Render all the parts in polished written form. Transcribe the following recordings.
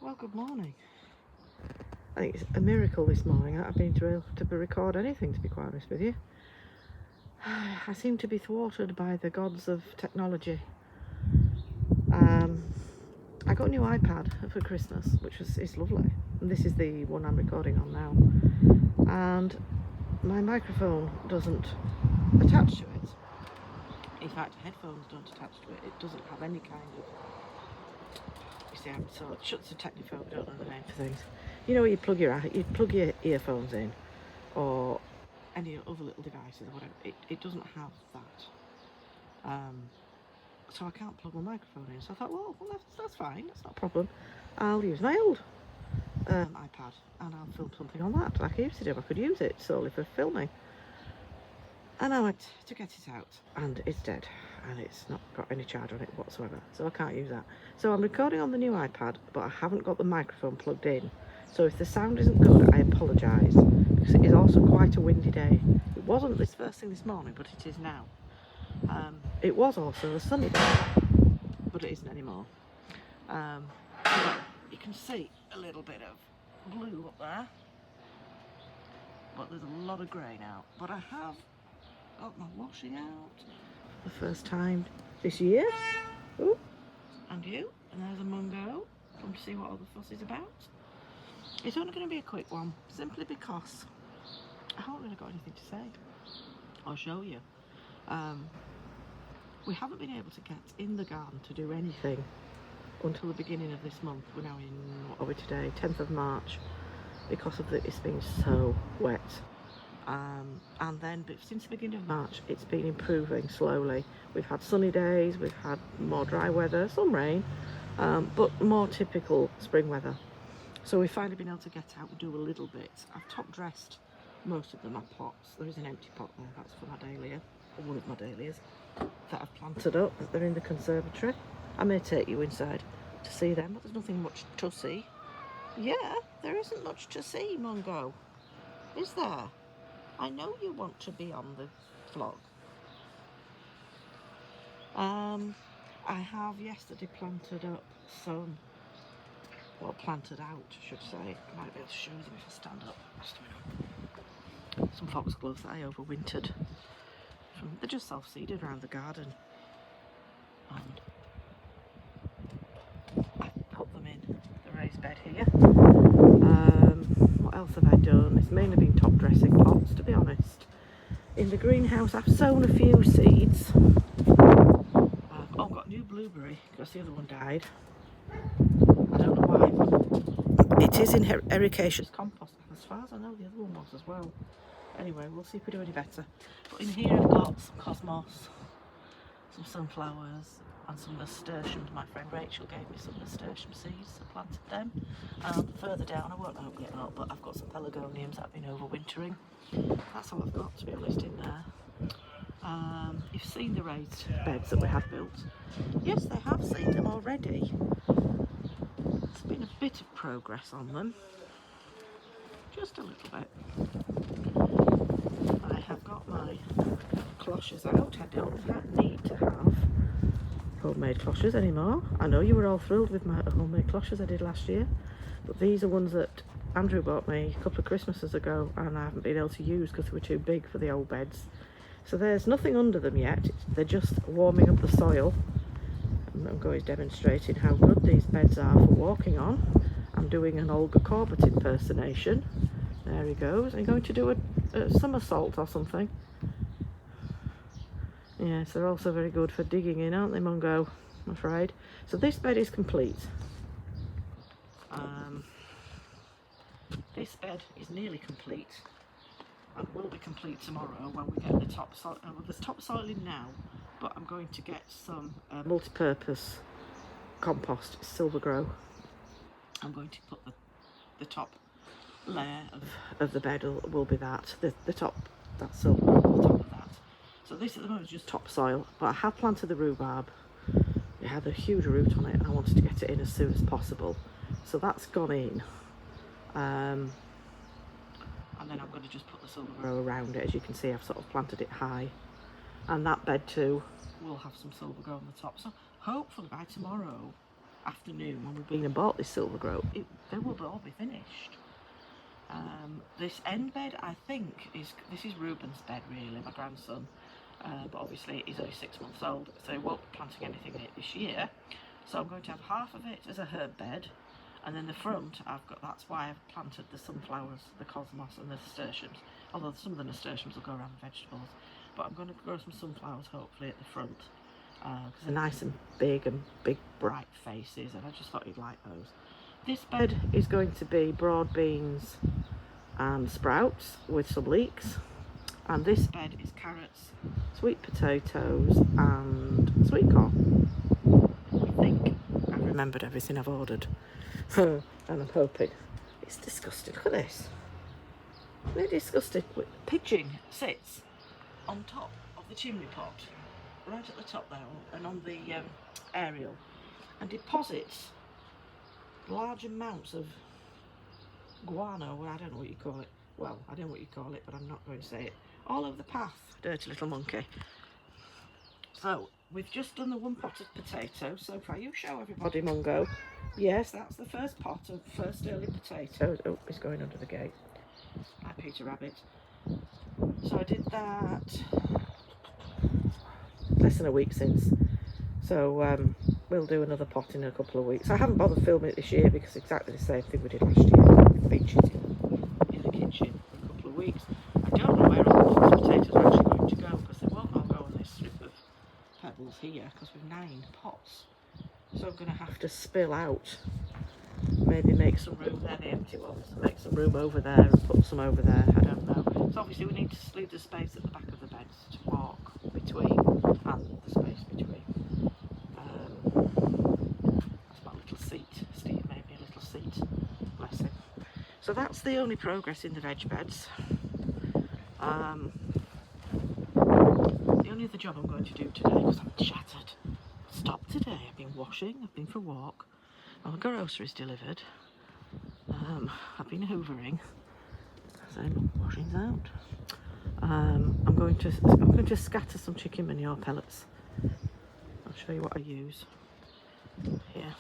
Well, good morning. I think it's a miracle this morning that I've been able to record anything, to be quite honest with you. I seem to be thwarted by the gods of technology. I got a new iPad for Christmas, which is lovely. And this is the one I'm recording on now. And my microphone doesn't attach to it. In fact, headphones don't attach to it. It doesn't have any kind of... You see, so it shuts the technophobe, I don't know the name for things. You know where you plug your earphones in, or any other little devices or whatever. It doesn't have that. So I can't plug my microphone in. So I thought, well that's fine. That's not a problem. I'll use my old iPad and I'll film something on that like I used to do. I could use it solely for filming. And I went to get it out and it's dead and it's not got any charge on it whatsoever, so I can't use that. So I'm recording on the new iPad, but I haven't got the microphone plugged in. So if the sound isn't good, I apologise, because it is also quite a windy day. It wasn't this first thing this morning, but it is now. It was also a sunny day, but it isn't anymore. You can see a little bit of blue up there, but there's a lot of grey now. But I have got my washing out for the first time this year. Ooh, and you, and there's a Mungo. Come to see what all the fuss is about. It's only going to be a quick one, simply because I haven't really got anything to say or show you. We haven't been able to get in the garden to do anything until the beginning of this month. We're now in, what are we today, 10th of March, because of it's been so wet. And then, but since the beginning of March, it's been improving slowly. We've had sunny days, we've had more dry weather, some rain, but more typical spring weather. So we've finally been able to get out and do a little bit. I've top dressed most of my pots. There is an empty pot there, that's for my dahlia, or one of my dahlias, that I've planted up. They're in the conservatory. I may take you inside to see them, but there's nothing much to see. Yeah, there isn't much to see, Mungo. Is there? I know you want to be on the vlog. I have yesterday planted up some, well, planted out, I should say. I might be able to show them if I stand up. Just a minute. Some foxgloves that I overwintered. They're just self-seeded around the garden. And I put them in the raised bed here. What else have I done? It's mainly been top dressing pots, to be honest. In the greenhouse I've sown a few seeds. I've got new blueberry because the other one died. I don't know why, but it is in ericaceous compost. As far as I know, the other one was as well. Anyway, we'll see if we do any better. But in here I've got some cosmos, some sunflowers, and some nasturtiums. My friend Rachel gave me some nasturtium seeds. I planted them. Further down, I won't open it up, but I've got some pelargoniums that have been overwintering. That's all I've got, to be honest, in there. You've seen the raised beds that we have built. Yes, they have seen them already. There's been a bit of progress on them. Just a little bit. I have got my cloches out. I don't need to have homemade cloches anymore. I know you were all thrilled with my homemade cloches I did last year, but these are ones that Andrew bought me a couple of Christmases ago and I haven't been able to use because they were too big for the old beds. So there's nothing under them yet. They're just warming up the soil. Mungo is demonstrating how good these beds are for walking on. I'm doing an Olga Corbett impersonation. There he goes. I'm going to do a somersault or something. Yes, they're also very good for digging in, aren't they, Mungo? I'm afraid. So this bed is complete. This bed is nearly complete and will be complete tomorrow when we get the topsoil. There's topsoil in now, but I'm going to get some multi-purpose compost, Silvergrow. I'm going to put the top layer of the bed will be that. The top, that's silver, the top of that. So this at the moment is just topsoil, but I have planted the rhubarb. It had a huge root on it and I wanted to get it in as soon as possible. So that's gone in. And then I'm going to just put the Silvergrow around it. As you can see, I've sort of planted it high. And that bed too will have some Silvergrow on the top. So hopefully by tomorrow afternoon when we've been and bought this Silver Grove, they will all be finished. This end bed, I think, this is Ruben's bed really, my grandson, but obviously he's only 6 months old, so he won't be planting anything in it this year. So I'm going to have half of it as a herb bed, and then the front that's why I've planted the sunflowers, the cosmos and the nasturtiums, although some of the nasturtiums will go around the vegetables, but I'm going to grow some sunflowers hopefully at the front, because they're nice and big bright faces, and I just thought you'd like those. This bed is going to be broad beans and sprouts with some leeks, and this bed is carrots, sweet potatoes and sweet corn. I think I've remembered everything I've ordered and I'm hoping. It's disgusting, look at this. They're disgusting. The pigeon sits on top of the chimney pot, right at the top there, and on the aerial, and deposits large amounts of guano, well, I don't know what you call it. Well, I don't know what you call it, but I'm not going to say it. All over the path, dirty little monkey. So, we've just done the one pot of potatoes so far. You show everybody, Mungo. Yes, that's the first pot of first early potatoes. Oh, it's going under the gate. Hi, Peter Rabbit. So I did that less than a week since. So we'll do another pot in a couple of weeks. I haven't bothered filming it this year because it's exactly the same thing we did last year. Featured in the kitchen for a couple of weeks. I don't know where all the potatoes are actually going to go, because they won't all go on this strip of pebbles here, because we've 9 pots. So I'm going to have to spill out. Maybe make some room there, the empty ones. Make some room over there and put some over there. I don't know. So obviously we need to leave the space at the back of the beds to walk between, and the space between. That's my little seat. Steve made me a little seat. Bless him. So that's the only progress in the veg beds. The only other job I'm going to do today, because I'm shattered. Stopped today. I've been washing. I've been for a walk. My groceries delivered. I've been hoovering. So washing's out. I'm going to scatter some chicken manure pellets. I'll show you what I use. Here.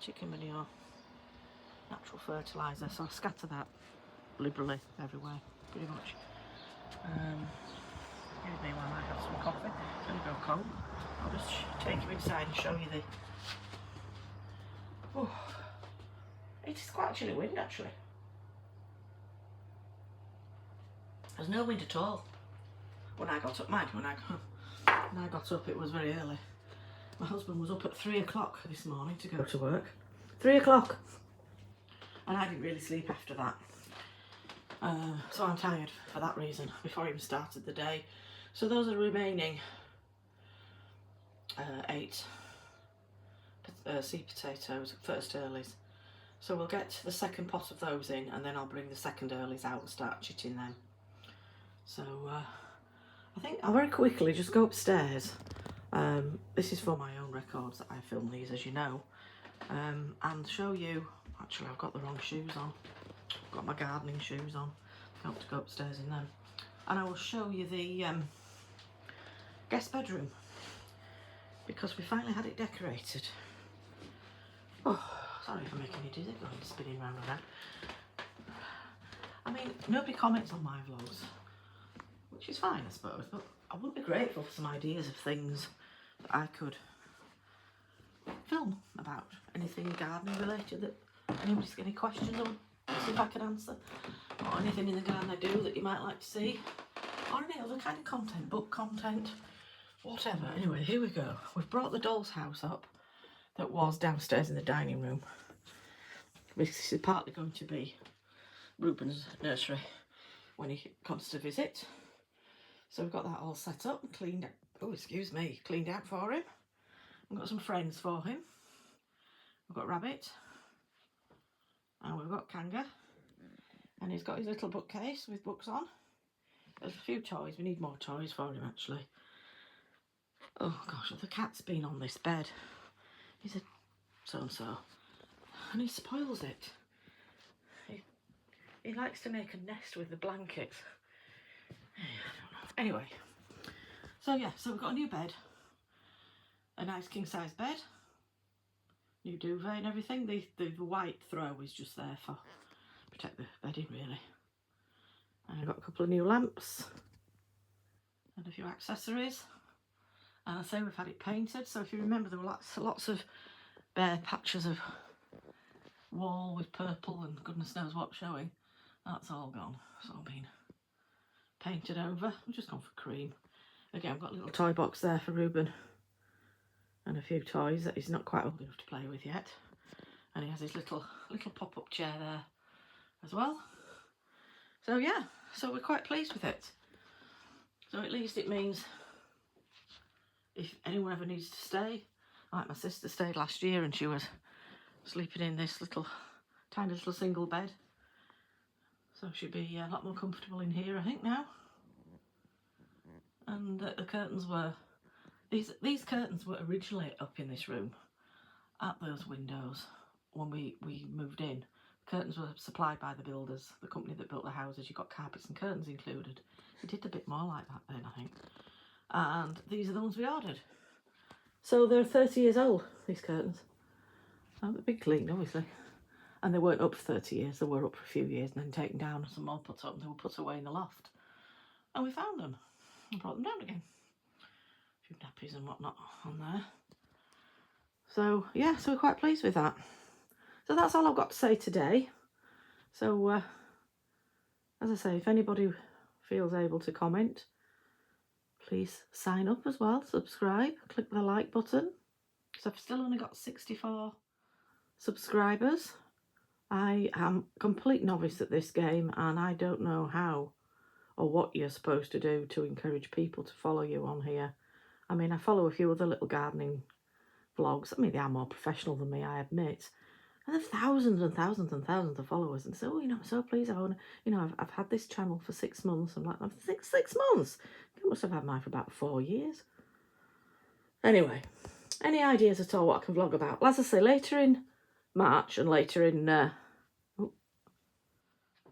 Chicken manure. Natural fertiliser. So I'll scatter that liberally everywhere, pretty much. Excuse me while I have some coffee. There you go, Cole. I'll just take you inside and show you the... Oh, it is quite a chilly wind actually. There's no wind at all. When I got up, when I got up, it was very early. My husband was up at 3 o'clock this morning to go to work. 3 o'clock. And I didn't really sleep after that. So I'm tired for that reason, before I even started the day. So those are the remaining 8 seed potatoes, first earlies. So we'll get the second pot of those in, and then I'll bring the second earlies out and start chitting them. So I think I'll very quickly just go upstairs. This is for my own records that I film these, as you know, and show you. Actually, I've got the wrong shoes on. I've got my gardening shoes on. I have to go upstairs in them, and I will show you the guest bedroom, because we finally had it decorated. Oh, sorry if I'm making you dizzy going spinning round and round. I mean, nobody comments on my vlogs, which is fine, I suppose, but I would be grateful for some ideas of things that I could film about. Anything gardening related that anybody's got any questions on, see if I can answer. Or anything in the garden I do that you might like to see. Or any other kind of content, book content, whatever. Anyway, here we go. We've brought the doll's house up that was downstairs in the dining room. This is partly going to be Ruben's nursery when he comes to visit. So we've got that all set up and cleaned out. Oh, excuse me, cleaned out for him. We've got some friends for him. We've got Rabbit. And we've got Kanga. And he's got his little bookcase with books on. There's a few toys. We need more toys for him, actually. Oh, gosh, the cat's been on this bed. He's a so-and-so. And he spoils it. He likes to make a nest with the blankets. I don't know. Anyway. So, yeah, so we've got a new bed. A nice king-size bed. new duvet and everything. The white throw is just there for protect the bedding really. And I've got a couple of new lamps and a few accessories. And I say we've had it painted, so if you remember there were lots of bare patches of wall with purple and goodness knows what showing. That's all gone. It's all been painted over. I've just gone for cream. Again, I've got a little toy box there for Ruben and a few toys that he's not quite old enough to play with yet. And he has his little pop-up chair there as well. So yeah, so we're quite pleased with it. So at least it means if anyone ever needs to stay, like my sister stayed last year and she was sleeping in this tiny little single bed. So she'd be a lot more comfortable in here, I think, now. And the curtains were, these curtains were originally up in this room at those windows when we moved in. The curtains were supplied by the builders, the company that built the houses. You got carpets and curtains included. We did a bit more like that then, I think. And these are the ones we ordered. So they're 30 years old, these curtains. Oh, they're big cleaned, obviously. And they weren't up for 30 years, they were up for a few years and then taken down and some more put up and they were put away in the loft. And we found them and brought them down again. A few nappies and whatnot on there. So yeah, so we're quite pleased with that. So that's all I've got to say today. So as I say, if anybody feels able to comment, please sign up as well, subscribe, click the like button. So I've still only got 64 subscribers. I am a complete novice at this game and I don't know how or what you're supposed to do to encourage people to follow you on here. I mean, I follow a few other little gardening vlogs. I mean, they are more professional than me, I admit. And they've thousands and thousands and thousands of followers. And so, I'm so pleased. I've had this channel for 6 months. I'm like, six months? I must have had mine for about 4 years. Anyway, any ideas at all what I can vlog about? Well, as I say, later in March and later in...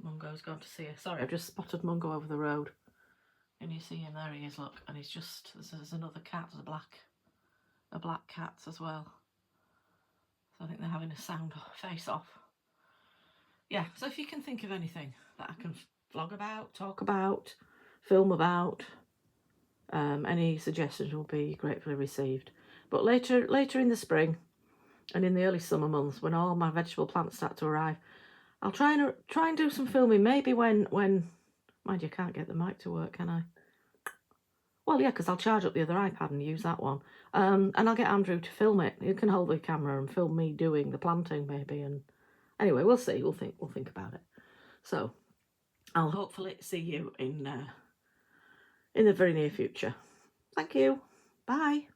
Mungo's gone to see her. Sorry, I've just spotted Mungo over the road. And you see him, there he is, look. And he's just, there's another cat, there's a black cat as well. So I think they're having a sound face off. Yeah, so if you can think of anything that I can vlog about, talk about, film about, any suggestions will be gratefully received. But later in the spring and in the early summer months, when all my vegetable plants start to arrive, I'll try and do some filming. Maybe when mind you, I can't get the mic to work, can I? Well, yeah, because I'll charge up the other iPad and use that one. And I'll get Andrew to film it. You can hold the camera and film me doing the planting, maybe. And anyway, we'll see. We'll think about it. So I'll hopefully see you in the very near future. Thank you. Bye.